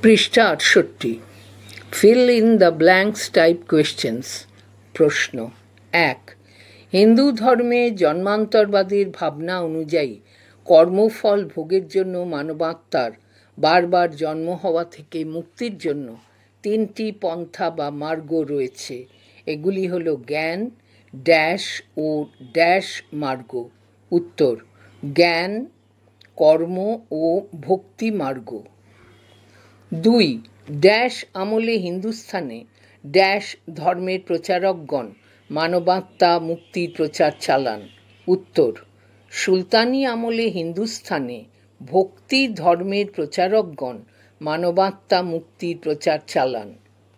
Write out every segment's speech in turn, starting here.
পৃষ্ঠা ৬৮। Fill in the blanks type questions. প্রশ্ন ১। হিন্দু ধর্মে জন্মান্তরবাদের ভাবনা অনুযায়ী কর্মফল ভোগের জন্য মানবাত্মার বারবার জন্ম হওয়া থেকে মুক্তির জন্য তিনটি পন্থা বা মার্গ রয়েছে। এগুলি হল জ্ঞান, ড্যাশ ও ড্যাশ মার্গ। উত্তর: জ্ঞান, কর্ম ও ভক্তি মার্গ। ২. ড্যাশ আমলে হিন্দুস্থানে ড্যাশ ধর্মের প্রচারকগণ মানবাত্মা মুক্তির প্রচার চালান। উত্তর: সুলতানি আমলে হিন্দুস্থানে ভক্তি ধর্মের প্রচারকগণ মানবাত্মা মুক্তির প্রচার চালান।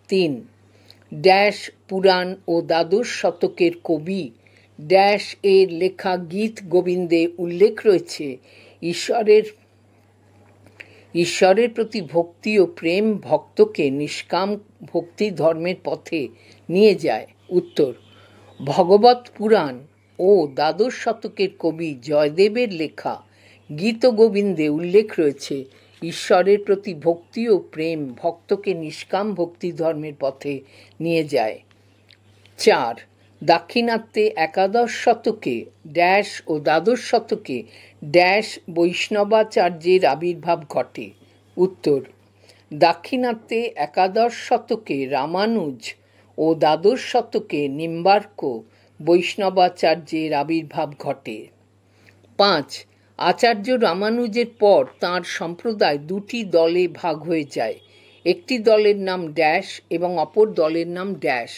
৩. ড্যাশ পুরাণ ও দ্বাদশ শতকের কবি ড্যাশ এর লেখা গীত গোবিন্দে উল্লেখ রয়েছে ঈশ্বরের প্রতি ভক্তি ও প্রেম ভক্তকে নিষ্কাম ভক্তি ধর্মের পথে নিয়ে যায়। উত্তর: ভগবত পুরাণ ও দ্বাদশ শতকের কবি জয়দেবের লেখা গীত গোবিন্দে উল্লেখ রয়েছে ঈশ্বরের প্রতি ভক্তি ও প্রেম ভক্তকে নিষ্কাম ভক্তি ধর্মের পথে নিয়ে যায়। ৪. দাক্ষিণাত্যে একাদশ শতকে ড্যাশ ও দ্বাদশ শতকে ড্যাশ বৈষ্ণবাচার্যের আবির্ভাব ঘটে। উত্তর: দাক্ষিণাত্যে একাদশ শতকে রামানুজ ও দ্বাদশ শতকে নিম্বার্ক বৈষ্ণবাচার্যের আবির্ভাব ঘটে। ৫. আচার্য রামানুজের পর তাঁর সম্প্রদায় দুটি দলে ভাগ হয়ে যায়। একটি দলের নাম ড্যাশ এবং অপর দলের নাম ড্যাশ।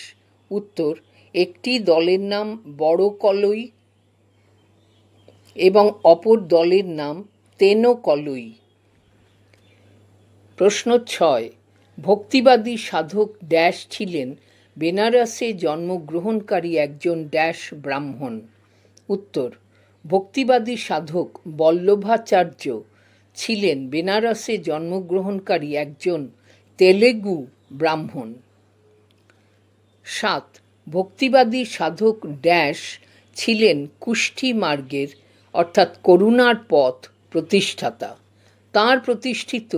উত্তর: একটি দলের নাম বড় কলই এবং অপর দলের নাম তেনো কলই। প্রশ্ন ৬. ভক্তিবাদী সাধক ড্যাশ ছিলেন বেনারসে জন্মগ্রহণকারী একজন ড্যাশ ব্রাহ্মণ। উত্তর: ভক্তিবাদী সাধক বল্লভাচার্য ছিলেন বেনারসে জন্মগ্রহণকারী একজন তেলেগু ব্রাহ্মণ। ৭. ভক্তিবাদী সাধক ড্যাশ ছিলেন কুষ্টি মার্গের অর্থাৎ করুণার পথ প্রতিষ্ঠাতা। তাঁর প্রতিষ্ঠিত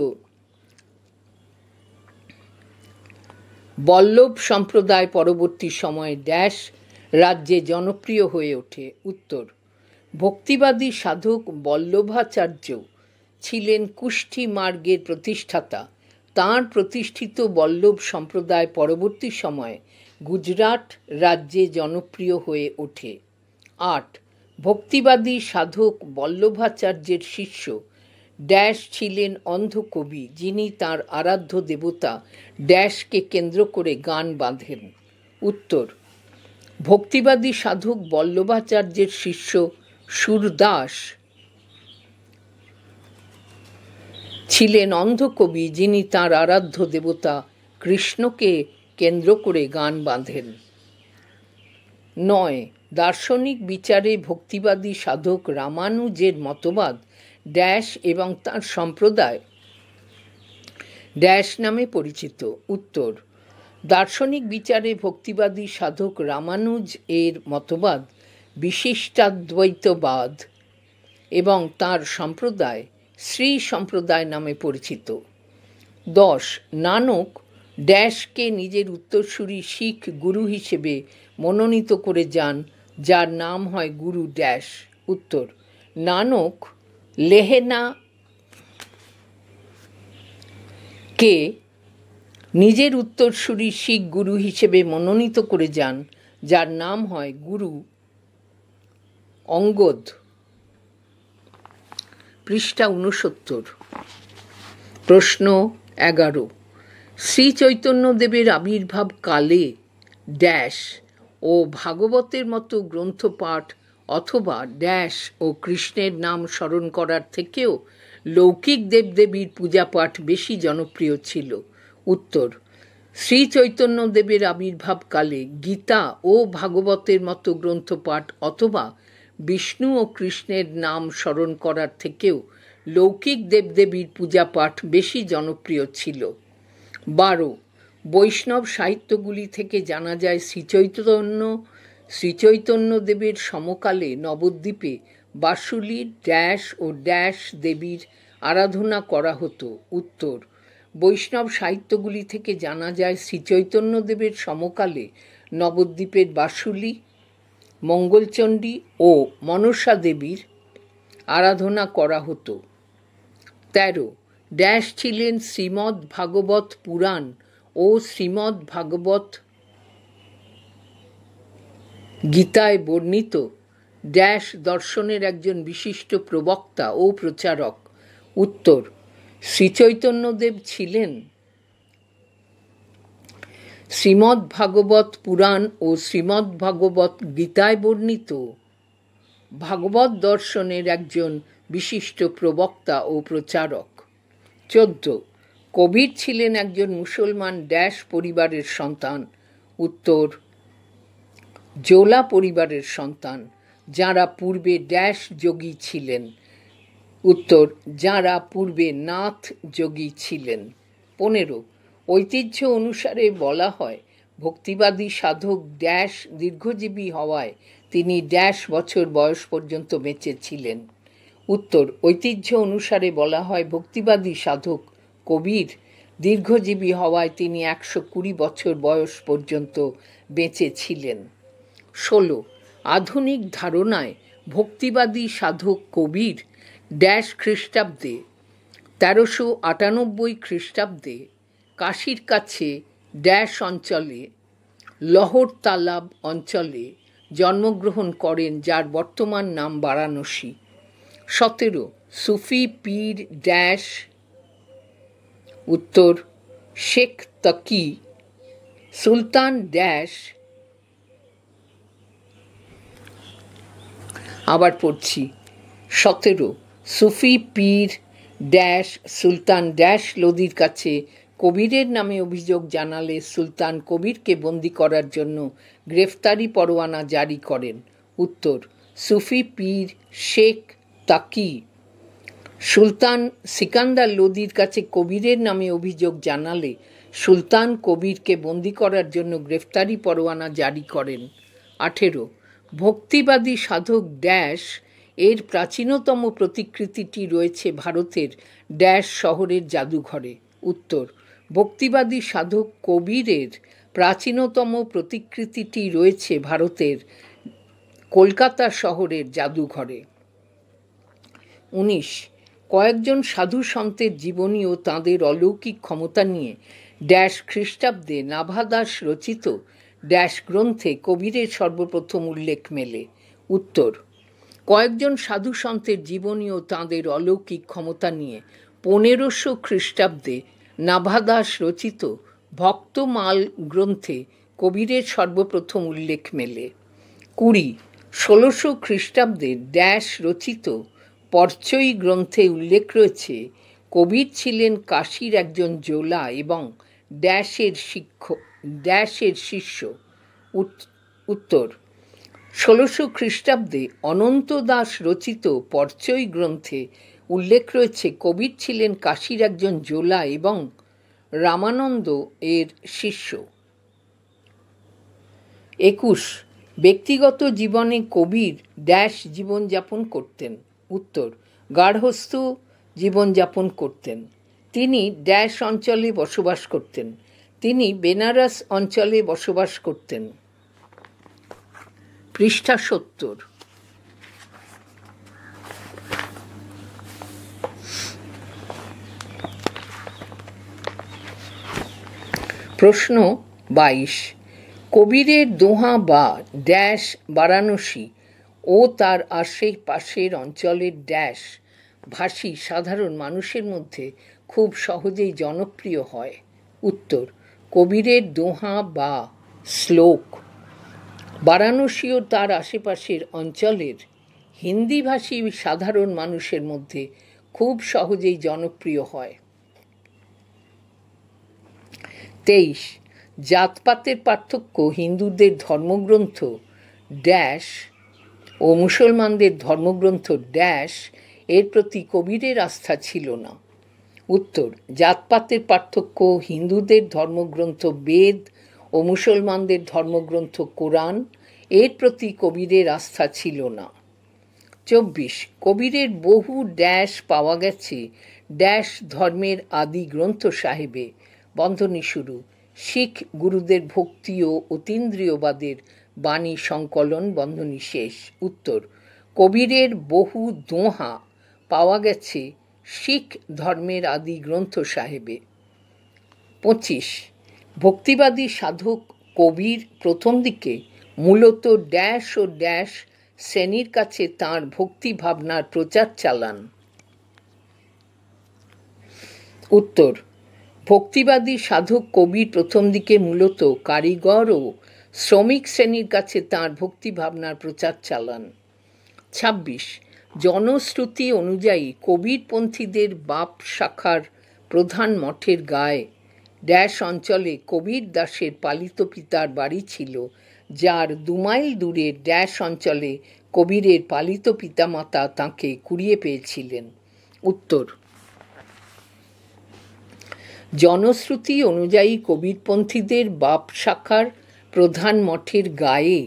বল্লভ সম্প্রদায় পরবর্তী সময়ে ড্যাশ রাজ্যে জনপ্রিয় হয়ে ওঠে। উত্তর: ভক্তিবাদী সাধক বল্লভাচার্য ছিলেন কুষ্টি মার্গের প্রতিষ্ঠাতা। তাঁর প্রতিষ্ঠিত বল্লভ সম্প্রদায় পরবর্তী সময়ে গুজরাট রাজ্যে জনপ্রিয় হয়ে ওঠে। ৮. ভক্তিবাদী সাধক বল্লভাচার্যের শিষ্য ড্যাশ ছিলেন অন্ধ কবি, যিনি তাঁর আরাধ্য দেবতা ড্যাশকে কেন্দ্র করে গান বাঁধেন। উত্তর: ভক্তিবাদী সাধক বল্লভাচার্যের শিষ্য সুরদাস ছিলেন অন্ধ কবি, যিনি তাঁর আরাধ্য দেবতা কৃষ্ণকে কেন্দ্র করে গান বাঁধেন। ৯. দার্শনিক বিচারে ভক্তিবাদী সাধক রামানুজের মতবাদ ড্যাশ এবং তাঁর সম্প্রদায় ড্যাশ নামে পরিচিত। উত্তর: দার্শনিক বিচারে ভক্তিবাদী সাধক রামানুজ এর মতবাদ বিশিষ্টাদ্বৈতবাদ এবং তাঁর সম্প্রদায় শ্রী সম্প্রদায় নামে পরিচিত। ১০. নানক ড্যাশকে নিজের উত্তরসূরি শিখ গুরু হিসেবে মনোনীত করে যান, যার নাম হয় গুরু ড্যাশ। উত্তর: নানক লেহেনা কে নিজের উত্তরসূরি শিখ গুরু হিসেবে মনোনীত করে যান, যার নাম হয় গুরু অঙ্গদ। পৃষ্ঠা ৬৯। প্রশ্ন ১১. শ্রী চৈতন্যদেবের আবির্ভাব কালে ড্যাশ ও ভাগবতের মতো গ্রন্থ পাঠ অথবা ড্যাশ ও কৃষ্ণের নাম স্মরণ করার থেকেও লৌকিক দেবদেবীর পূজা পাঠ বেশি জনপ্রিয় ছিল। উত্তর: শ্রী চৈতন্যদেবের আবির্ভাবকালে গীতা ও ভাগবতের মতো গ্রন্থ পাঠ অথবা বিষ্ণু ও কৃষ্ণের নাম স্মরণ করার থেকেও লৌকিক দেবদেবীর পূজা পাঠ বেশি জনপ্রিয় ছিল। ১২. বৈষ্ণব সাহিত্যগুলি থেকে জানা যায় শ্রীচৈতন্যদেবের সমকালে নবদ্বীপে বাসুলি ড্যাশ ও ড্যাশ দেবীর আরাধনা করা হতো। উত্তর: বৈষ্ণব সাহিত্যগুলি থেকে জানা যায় শ্রীচৈতন্যদেবের সমকালে নবদ্বীপের বাসুলি, মঙ্গলচণ্ডী ও মনসা দেবীর আরাধনা করা হতো। 13 ড্যাশ ছিলেন শ্রীমদ্ ভাগবত পুরাণ ও শ্রীমদ্ ভাগবত গীতায় বর্ণিত ড্যাশ দর্শনের একজন বিশিষ্ট প্রবক্তা ও প্রচারক। উত্তর, শ্রীচৈতন্যদেব ছিলেন শ্রীমদ্ ভাগবত পুরাণ ও শ্রীমদ্ ভাগবত গীতায় বর্ণিত ভাগবত দর্শনের একজন বিশিষ্ট প্রবক্তা ও প্রচারক। 14 কবির ছিলেন একজন মুসলমান ড্যাশ পরিবারের সন্তান। উত্তর, জোলা পরিবারের সন্তান, যাঁরা পূর্বে ড্যাশ যোগী ছিলেন। উত্তর, যাঁরা পূর্বে নাথ যোগী ছিলেন। 15 ঐতিহ্য অনুসারে বলা হয় ভক্তিবাদী সাধক ড্যাশ দীর্ঘজীবী হওয়ায় তিনি ড্যাশ বছর বয়স পর্যন্ত বেঁচে ছিলেন। উত্তর, ঐতিহ্য অনুসারে বলা হয় ভক্তিবাদী সাধক কবির দীর্ঘজীবী হওয়ায় তিনি 120 বছর বয়স পর্যন্ত বেঁচে ছিলেন। 16 আধুনিক ধারণায় ভক্তিবাদী সাধক কবির ড্যাশ খ্রিস্টাব্দে 1398 খ্রিস্টাব্দে কাশীর কাছে ড্যাশ অঞ্চলে লহর তালাব অঞ্চলে জন্মগ্রহণ করেন, যার বর্তমান নাম বারাণসী। 17 সুফি পীর ড্যাশ। উত্তর, শেখ তকি সুলতান ড্যাশ। আবার পড়ছি। 17 সুফি পীর ড্যাশ সুলতান ড্যাশ লোদির কাছে কবিরের নামে অভিযোগ জানালে সুলতান কবিরকে বন্দী করার জন্য গ্রেফতারি পরোয়ানা জারি করেন। উত্তর, সুফি পীর শেখ তাকি সুলতান সিকান্দার লোদির কাছে কবিরের নামে অভিযোগ জানালে সুলতান কবিরকে বন্দী করার জন্য গ্রেফতারি পরোয়ানা জারি করেন। 18 ভক্তিবাদী সাধক ড্যাশ এর প্রাচীনতম প্রতিকৃতিটি রয়েছে ভারতের ড্যাশ শহরের জাদুঘরে। উত্তর, ভক্তিবাদী সাধক কবিরের প্রাচীনতম প্রতিকৃতিটি রয়েছে ভারতের কলকাতা শহরের জাদুঘরে। 19 কয়েকজন সাধু সন্তের জীবনী ও তাঁদের অলৌকিক ক্ষমতা নিয়ে ড্যাশ খ্রিস্টাব্দে নাভাদাস রচিত ড্যাশ গ্রন্থে কবিরের সর্বপ্রথম উল্লেখ মেলে। উত্তর, কয়েকজন সাধু সন্তের জীবনী ও তাঁদের অলৌকিক ক্ষমতা নিয়ে 1500 খ্রিস্টাব্দে নাভাদাস রচিত ভক্তমাল গ্রন্থে কবিরের সর্বপ্রথম উল্লেখ মেলে। 20 1600 খ্রিস্টাব্দে ড্যাশ রচিত পরচয়ী গ্রন্থে উল্লেখ রয়েছে কবির ছিলেন কাশীর একজন জোলা এবং ড্যাশের শিষ্য। উত্তর, 1600 খ্রিস্টাব্দে অনন্ত দাস রচিত পরচয়ী গ্রন্থে উল্লেখ রয়েছে কবির ছিলেন কাশীর একজন জোলা এবং রামানন্দ এর শিষ্য। 21 ব্যক্তিগত জীবনে কবির ড্যাশ জীবনযাপন করতেন। উত্তর, গার্হস্থ জীবনযাপন করতেন। তিনি ড্যাশ অঞ্চলে বসবাস করতেন। তিনি বেনারস অঞ্চলে বসবাস করতেন। পৃষ্ঠা 70। প্রশ্ন 22 কবিরের দোহা বা ড্যাশ বারাণসী ও তার আশেপাশের অঞ্চলের ড্যাশ ভাষী সাধারণ মানুষের মধ্যে খুব সহজেই জনপ্রিয় হয়। উত্তর, কবিরের দোহা বা শ্লোক বারাণসী ও তার আশেপাশের অঞ্চলের হিন্দিভাষী সাধারণ মানুষের মধ্যে খুব সহজেই জনপ্রিয় হয়। 23 জাতপাতের পার্থক্য হিন্দুদের ধর্মগ্রন্থ ড্যাশ ও মুসলমানদের ধর্মগ্রন্থ ড্যাশ এর প্রতি কবিরের আস্থা ছিল না। উত্তর, জাতপাতের পার্থক্য হিন্দুদের ধর্মগ্রন্থ বেদ ও মুসলমানদের ধর্মগ্রন্থ কোরআন এর প্রতি কবিরের আস্থা ছিল না। 24 কবিরের বহু ড্যাশ পাওয়া গেছে ড্যাশ ধর্মের আদি গ্রন্থ সাহেবে, বন্ধনী শুরু, শিখ গুরুদের ভক্তি ও অতীন্দ্রিয়বাদের বাণী সংকলন, বন্ধনী শেষ। উত্তর, কবিরের বহু দোহা পাওয়া গেছে শিখ ধর্মের আদি গ্রন্থ সাহেবে। 25 ভক্তিবাদী সাধক কবির প্রথম দিকে মূলত ড্যাশ ও ড্যাশ শ্রেণীর কাছে তাঁর ভক্তি ভাবনার প্রচার চালান। উত্তর, ভক্তিবাদী সাধক কবির প্রথম দিকে মূলত কারিগর ও শ্রমিক শ্রেণীর কাছে তাঁর ভক্তি ভাবনার প্রচার চালান। 26 জনশ্রুতি অনুযায়ী কবিরপন্থীদের বাপ শাখার প্রধান মঠের গায়ে ড্যাশ অঞ্চলে কবির দাসের পালিত পিতার বাড়ি ছিল, যার 2 মাইল দূরে ড্যাশ অঞ্চলে কবিরের পালিত পিতামাতা তাঁকে কুড়িয়ে পেয়েছিলেন। উত্তর, জনশ্রুতি অনুযায়ী কবিরপন্থীদের বাপ শাখার প্রধান মঠের গায়ে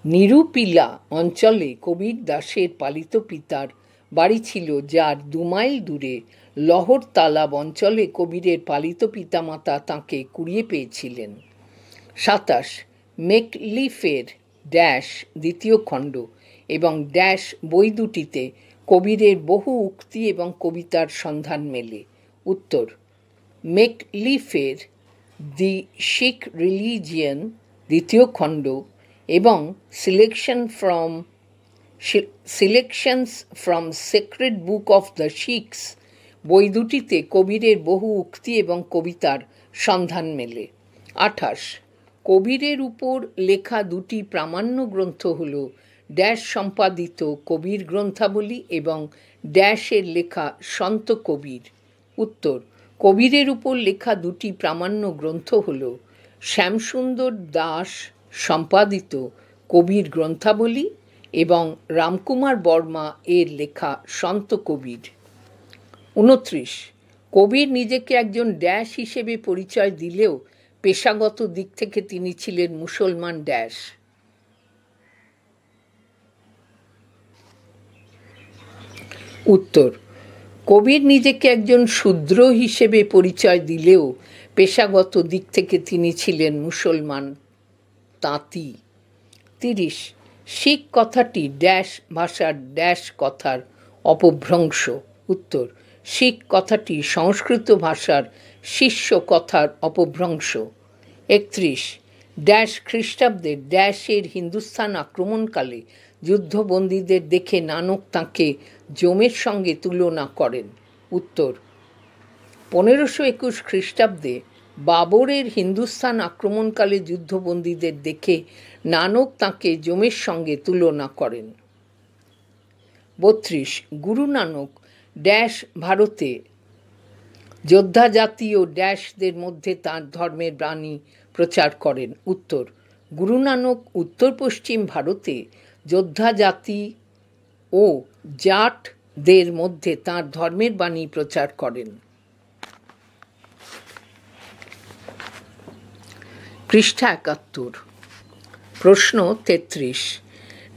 নিরুপিলা অঞ্চলে কবির দাসের পালিত পিতার বাড়ি ছিল, যার 2 মাইল দূরে লহর তালাব অঞ্চলে কবিরের পালিত পিতামাতা তাঁকে কুড়িয়ে পেয়েছিলেন। 27 মেকলিফের ড্যাশ দ্বিতীয় খণ্ড এবং ড্যাশ বই দুটিতে কবিরের বহু উক্তি এবং কবিতার সন্ধান মেলে। উত্তর, মেকলিফের দি শিখ রিলিজিয়ন দ্বিতীয় খণ্ড এবং selections from sacred book of the Sikhs বই দুটিতে কবিরের বহু উক্তি এবং কবিতার সন্ধান মেলে। 28 কবিরের উপর লেখা 2টি প্রামাণ্য গ্রন্থ হল ড্যাশ সম্পাদিত কবির গ্রন্থাবলী এবং ড্যাশের লেখা সন্ত কবির। উত্তর, কবিরের উপর লেখা 2টি প্রামাণ্য গ্রন্থ হল শ্যামসুন্দর দাস সম্পাদিত কবির গ্রন্থাবলী এবং রামকুমার বর্মা এর লেখা সন্ত কবির। 29 কবির নিজেকে একজন ড্যাশ হিসেবে পরিচয় দিলেও পেশাগত দিক থেকে তিনি ছিলেন মুসলমান ড্যাশ। উত্তর, কবির নিজেকে একজন শূদ্র হিসেবে পরিচয় দিলেও পেশাগত দিক থেকে তিনি ছিলেন মুসলমান তাঁতি। 30 শিখ কথাটি ড্যাশ ভাষার ড্যাশ কথার অপভ্রংশ। উত্তর, শিখ কথাটি সংস্কৃত ভাষার শিষ্য কথার অপভ্রংশ। 31 ড্যাশ খ্রিস্টাব্দে ড্যাশের হিন্দুস্থান আক্রমণকালে যুদ্ধবন্দীদের দেখে নানক তাঁকে জমের সঙ্গে তুলনা করেন। উত্তর, 1521 খ্রিস্টাব্দে বাবরের হিন্দুস্থান আক্রমণকালে যুদ্ধবন্দীদের দেখে নানক তাঁকে জমের সঙ্গে তুলনা করেন। 32 গুরু নানক ড্যাশ ভারতে যোদ্ধা জাতি ও ড্যাশদের মধ্যে তাঁর ধর্মের বাণী প্রচার করেন। উত্তর, গুরু নানক উত্তর পশ্চিম ভারতে যোদ্ধা জাতি ও জাটদের মধ্যে তাঁর ধর্মের বাণী প্রচার করেন। পৃষ্ঠা 71 প্রশ্ন 33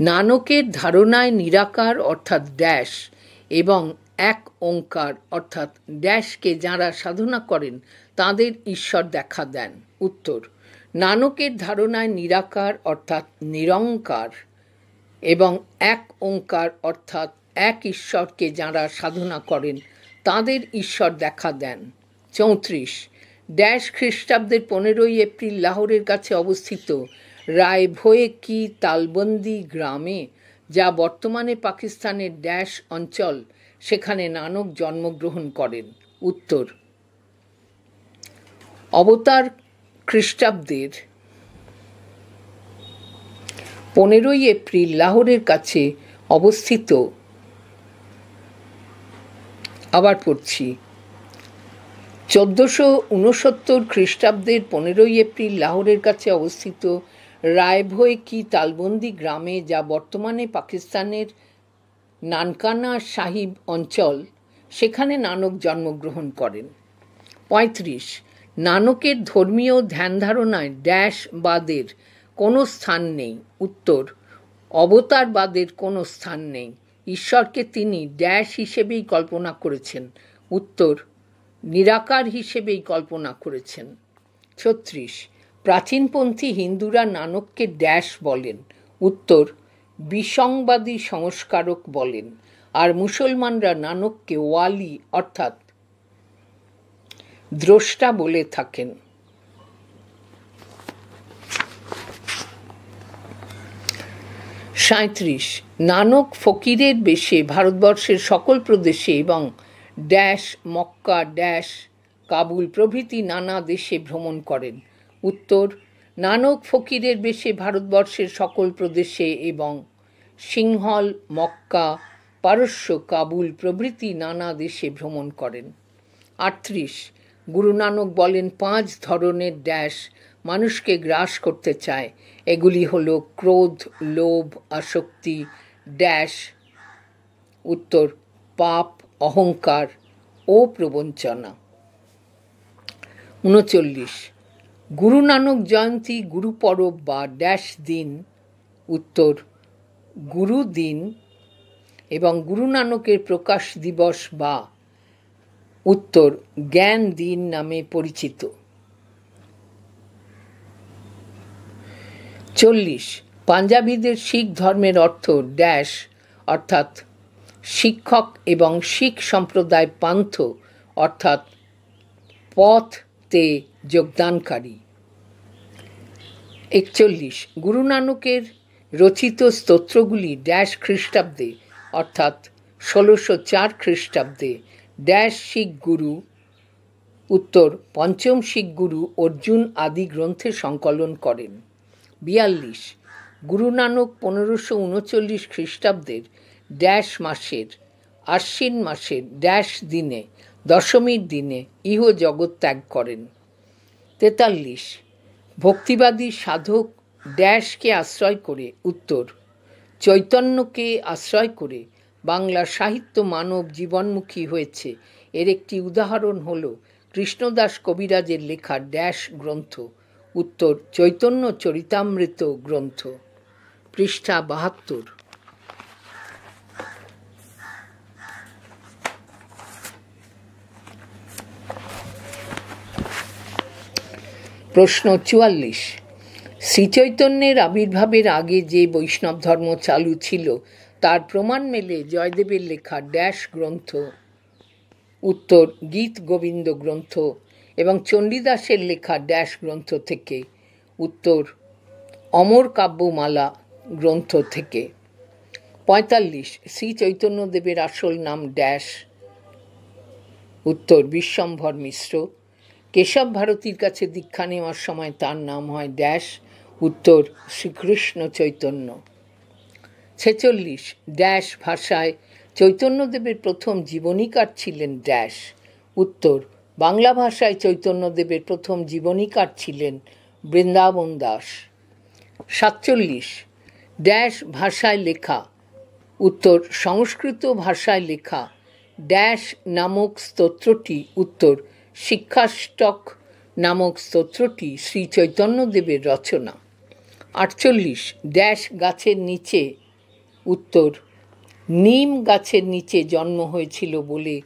নানকের ধারণায় নিরাকার অর্থাৎ ড্যাশ এবং এক ওঙ্কার অর্থাৎ ড্যাশকে যাঁরা সাধনা করেন তাঁদের ঈশ্বর দেখা দেন। উত্তর, নানকের ধারণায় নিরাকার অর্থাৎ নিরঙ্কার এবং এক ওঙ্কার অর্থাৎ এক ঈশ্বরকে যাঁরা সাধনা করেন তাঁদের ঈশ্বর দেখা দেন। 34 ড্যাশ খ্রিস্টাব্দের 15 এপ্রিল লাহোরের কাছে অবস্থিত রায়ভোয়ে কি তালবন্দি গ্রামে, যা বর্তমানে পাকিস্তানের ড্যাশ অঞ্চল, সেখানে নানক জন্মগ্রহণ করেন। উত্তর, অবতার খ্রিস্টাব্দের 15 এপ্রিল লাহোরের কাছে অবস্থিত, আবার পড়ছি, 1469 খ্রিস্টাব্দের 15 এপ্রিল লাহোরের কাছে অবস্থিত রায়ভোয়ে কি তালবন্দি গ্রামে, যা বর্তমানে পাকিস্তানের নানকানা সাহিব অঞ্চল, সেখানে নানক জন্মগ্রহণ করেন। 35 নানকের ধর্মীয় ধ্যান ধারণায় ড্যাশ বাদের কোনো স্থান নেই। উত্তর, অবতারবাদের কোনো স্থান নেই। ঈশ্বরকে তিনি ড্যাশ হিসেবেই কল্পনা করেছেন। উত্তর, নিরাকার হিসেবেই কল্পনা করেছেন। 36, প্রাচীনপন্থী হিন্দুরা নানককে ড্যাশ বলেন। উত্তর, বিসংবাদী সংস্কারক বলেন। আর মুসলমানরা নানককে ওয়ালি অর্থাৎ দ্রষ্টা বলে থাকেন। 37, নানক ফকিরের বেশে ভারতবর্ষের সকল প্রদেশে এবং ড্যাশ মক্কা ড্যাশ কাবুল প্রভৃতি নানা দেশে ভ্রমণ করেন। উত্তর, নানক ফকিরের বেশে ভারতবর্ষের সকল প্রদেশে এবং সিংহল মক্কা পারস্য কাবুল প্রভৃতি নানা দেশে ভ্রমণ করেন। 38, গুরু নানক বলেন 5 ধরনের ড্যাশ মানুষকে গ্রাস করতে চায়। এগুলি হলো ক্রোধ, লোভ, আসক্তি ড্যাশ। উত্তর, পাপ, অহংকার ও প্রবঞ্চনা। 39, গুরু নানক জয়ন্তী গুরু পরব বা ড্যাশ দিন। উত্তর, গুরু দিন এবং গুরু নানকের প্রকাশ দিবস বা উত্তর জ্ঞান দিন নামে পরিচিত। 40, পাঞ্জাবিদের শিখ ধর্মের অর্থ ড্যাশ অর্থাৎ শিক্ষক এবং শিখ সম্প্রদায় পান্থ অর্থাৎ পথতে যোগদানকারী। 41, গুরু নানকের রচিত স্তোত্রগুলি ড্যাশ খ্রিস্টাব্দে অর্থাৎ 1604 খ্রিস্টাব্দে ড্যাশ শিখ গুরু। উত্তর, পঞ্চম শিখ গুরু অর্জুন আদি গ্রন্থে সংকলন করেন। 42, গুরু নানক 1539 খ্রিস্টাব্দের ড্যাশ মাসের আশ্বিন মাসের ড্যাশ দিনে দশমীর দিনে ইহ জগৎ ত্যাগ করেন। 43, ভক্তিবাদী সাধক ড্যাশকে আশ্রয় করে। উত্তর, চৈতন্যকে আশ্রয় করে বাংলা সাহিত্য মানব জীবনমুখী হয়েছে। এর একটি উদাহরণ হল কৃষ্ণদাস কবিরাজের লেখা ড্যাশ গ্রন্থ। উত্তর, চৈতন্য চরিতামৃত গ্রন্থ। পৃষ্ঠা 72। প্রশ্ন 44, শ্রীচৈতন্যের আবির্ভাবের আগে যে বৈষ্ণব ধর্ম চালু ছিল তার প্রমাণ মেলে জয়দেবের লেখা ড্যাশ গ্রন্থ। উত্তর, গীত গোবিন্দ গ্রন্থ এবং চণ্ডীদাসের লেখা ড্যাশ গ্রন্থ থেকে। উত্তর, অমর কাব্যমালা গ্রন্থ থেকে। 45, শ্রী চৈতন্যদেবের আসল নাম ড্যাশ। উত্তর, বিশ্বম্ভর মিশ্র। কেশব ভারতীর কাছে দীক্ষা নেওয়ার সময় তার নাম হয় ড্যাশ। উত্তর, শ্রীকৃষ্ণ চৈতন্য। 46, ড্যাশ ভাষায় চৈতন্যদেবের প্রথম জীবনীকার ছিলেন ড্যাশ। উত্তর, বাংলা ভাষায় চৈতন্যদেবের প্রথম জীবনীকার ছিলেন বৃন্দাবন দাস। 47, ড্যাশ ভাষায় লেখা। উত্তর, সংস্কৃত ভাষায় লেখা ড্যাশ নামক স্তোত্রটি। উত্তর, শিক্ষাষ্টক নামক স্তোত্রটি শ্রী চৈতন্যদেবের রচনা। 48, ড্যাশ গাছের নিচে। উত্তর, নিম গাছের নিচে জন্ম হয়েছিল বলে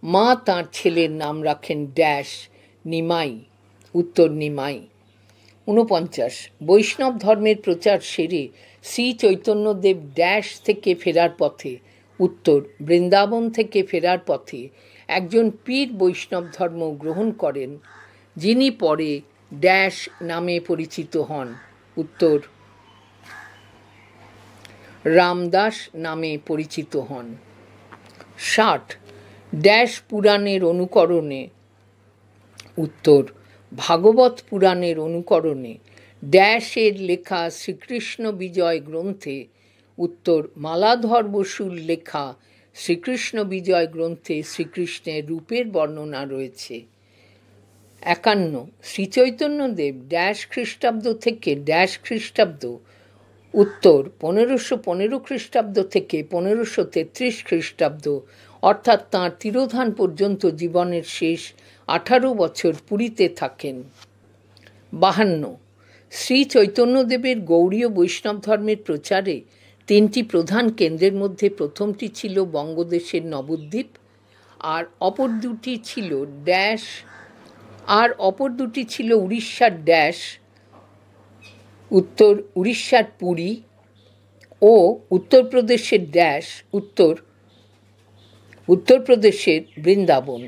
মা তাঁর ছেলের নাম রাখেন ড্যাশ নিমাই। উত্তর, নিমাই। 49, বৈষ্ণব ধর্মের প্রচার সেরে শ্রী চৈতন্যদেব ড্যাশ থেকে ফেরার পথে। উত্তর, বৃন্দাবন থেকে ফেরার পথে একজন পীর বৈষ্ণব ধর্ম গ্রহণ করেন যিনি পরে ড্যাশ নামে পরিচিত হন। উত্তর, রামদাস নামে পরিচিত হন। 60, ড্যাশ পুরাণের অনুকরণে। উত্তর, ভাগবত পুরাণের অনুকরণে ড্যাশের লেখা শ্রীকৃষ্ণ বিজয় গ্রন্থে। উত্তর, মালাধর বসুর লেখা শ্রীকৃষ্ণ বিজয় গ্রন্থে শ্রীকৃষ্ণের রূপের বর্ণনা রয়েছে। 51, শ্রীচৈতন্যদেব ড্যাশ খ্রিস্টাব্দ থেকে ড্যাশ খ্রিস্টাব্দ। উত্তর, 1515 খ্রিস্টাব্দ থেকে 1533 খ্রিস্টাব্দ অর্থাৎ তাঁর তিরোধান পর্যন্ত জীবনের শেষ 18 বছর পুরীতে থাকেন। 52, শ্রী চৈতন্যদেবের গৌড়ীয় বৈষ্ণব ধর্মের প্রচারে তিনটি প্রধান কেন্দ্রের মধ্যে প্রথমটি ছিল বঙ্গদেশের নবদ্বীপ, আর অপর দুটি ছিল উড়িষ্যার উড়িষ্যার পুরী ও উত্তরপ্রদেশের বৃন্দাবন।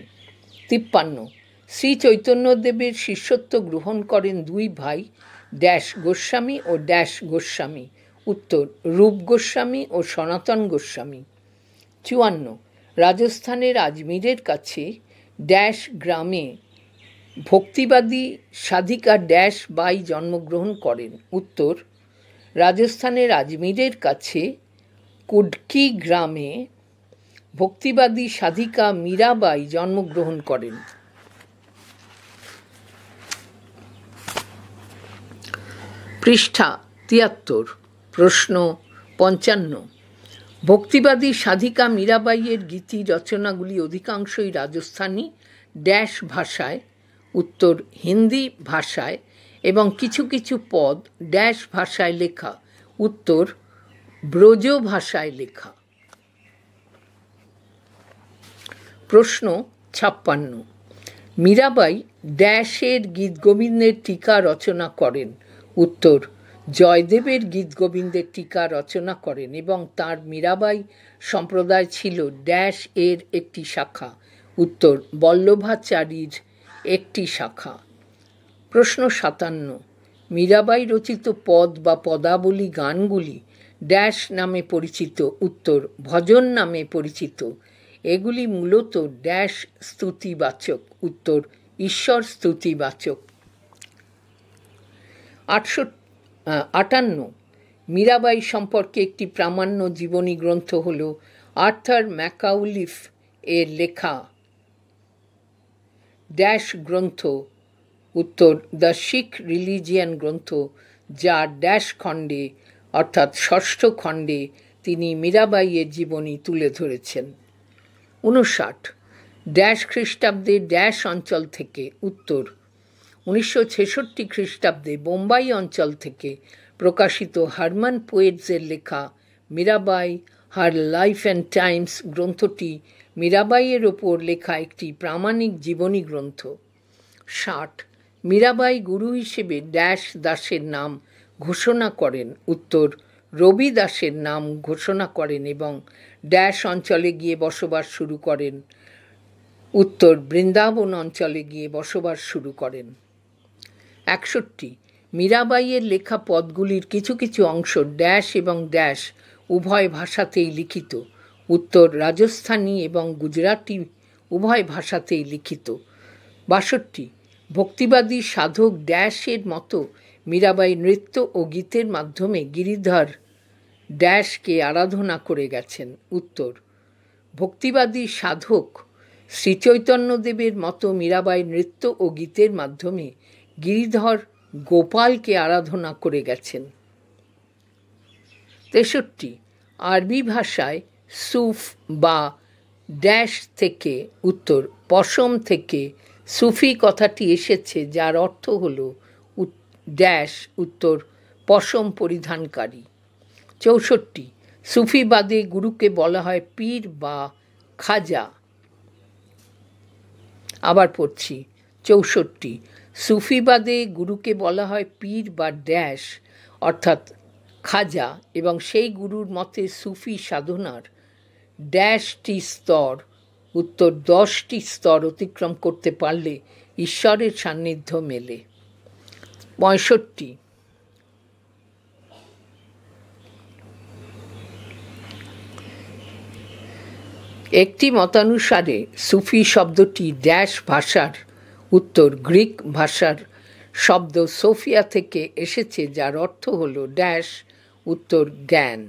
53 শ্রী চৈতন্যদেবের শিষ্যত্ব গ্রহণ করেন দুই ভাই গোস্বামী ও গোস্বামী। উত্তর, রূপ গোস্বামী ও সনাতন গোস্বামী। 54 রাজস্থানের আজমিরের কাছে গ্রামে ভক্তিবাদী সাধিকা বাই জন্মগ্রহণ করেন। উত্তর, রাজস্থানের আজমিরের কাছে কুডকি গ্রামে ভক্তিবাদী সাধিকা মীরাবাই জন্মগ্রহণ করেন। পৃষ্ঠা 73। প্রশ্ন 55 ভক্তিবাদী সাধিকা মীরাবাইয়ের গীতি রচনাগুলি অধিকাংশই রাজস্থানী ভাষায়, উত্তর হিন্দি ভাষায়, এবং কিছু কিছু পদ ভাষায় লেখা, উত্তর ব্রজ ভাষায় লেখা। প্রশ্ন 56 মীরাবাই এর গীতগোবিন্দের টিকা রচনা করেন। উত্তর, জয়দেবের গীতগোবিন্দের টিকা রচনা করেন এবং তার মীরাবাই সম্প্রদায় ছিল এর একটি শাখা, উত্তর বল্লভাচারীর একটি শাখা। প্রশ্ন 57 মীরাবাই রচিত পদ বা পদাবলী গানগুলি নামে পরিচিত। উত্তর, ভজন নামে পরিচিত। এগুলি মূলত স্তুতিবাচক। উত্তর, ঈশ্বর স্তুতিবাচক। 58 মীরাবাই সম্পর্কে একটি প্রামাণ্য জীবনী গ্রন্থ হল আর্থার ম্যাকাউলিফ এর লেখা গ্রন্থ, উত্তর দ্য শিখ রিলিজিয়ান গ্রন্থ, যার খণ্ডে অর্থাৎ ষষ্ঠ খণ্ডে তিনি মীরাবাইয়ের জীবনী তুলে ধরেছেন। 59 খ্রিস্টাব্দে অঞ্চল থেকে। উত্তর, 1966 খ্রিস্টাব্দে বোম্বাই অঞ্চল থেকে প্রকাশিত হারমান পোয়েটসের লেখা Mirabai her life and Times গ্রন্থটি মীরাবাইয়ের ওপর লেখা একটি প্রামাণিক জীবনী গ্রন্থ। 60 মীরাবাই গুরু হিসেবে দাসের নাম ঘোষণা করেন। উত্তর, রবি দাসের নাম ঘোষণা করেন এবং অঞ্চলে গিয়ে বসবাস শুরু করেন। উত্তর, বৃন্দাবন অঞ্চলে গিয়ে বসবাস শুরু করেন। 61 মীরাবাইয়ের লেখা পদগুলির কিছু কিছু অংশ এবং উভয় ভাষাতেই লিখিত। উত্তর, রাজস্থানী এবং গুজরাটি উভয় ভাষাতেই লিখিত। 62 ভক্তিবাদী সাধক এর মতো মীরাবাই নৃত্য ও গীতের মাধ্যমে গিরিধর কে আরাধনা করে গেছেন। উত্তর, ভক্তিবাদী সাধক শ্রীচৈতন্যদেবের মতো মীরাবাই নৃত্য ও গীতের মাধ্যমে গিরিধর গোপালকে আরাধনা করে গেছেন। 63 আরবি ভাষায় সুফ বা থেকে, উত্তর পশম থেকে সুফি কথাটি এসেছে, যার অর্থ হল উত্তর পশম পরিধানকারী। 64 সুফিবাদে গুরুকে বলা হয় পীর বা খাজা। আবার পড়ছি, 64 সুফিবাদে গুরুকে বলা হয় পীর বা অর্থাৎ খাজা, এবং সেই গুরুর মতে সুফি সাধনার টি স্তর, উত্তর 10টি স্তর অতিক্রম করতে পারলে ঈশ্বরের সান্নিধ্য মেলে। 65 একটি মতানুসারে সুফি শব্দটি ভাষার, উত্তর গ্রিক ভাষার শব্দ সোফিয়া থেকে এসেছে, যার অর্থ হল উত্তর জ্ঞান।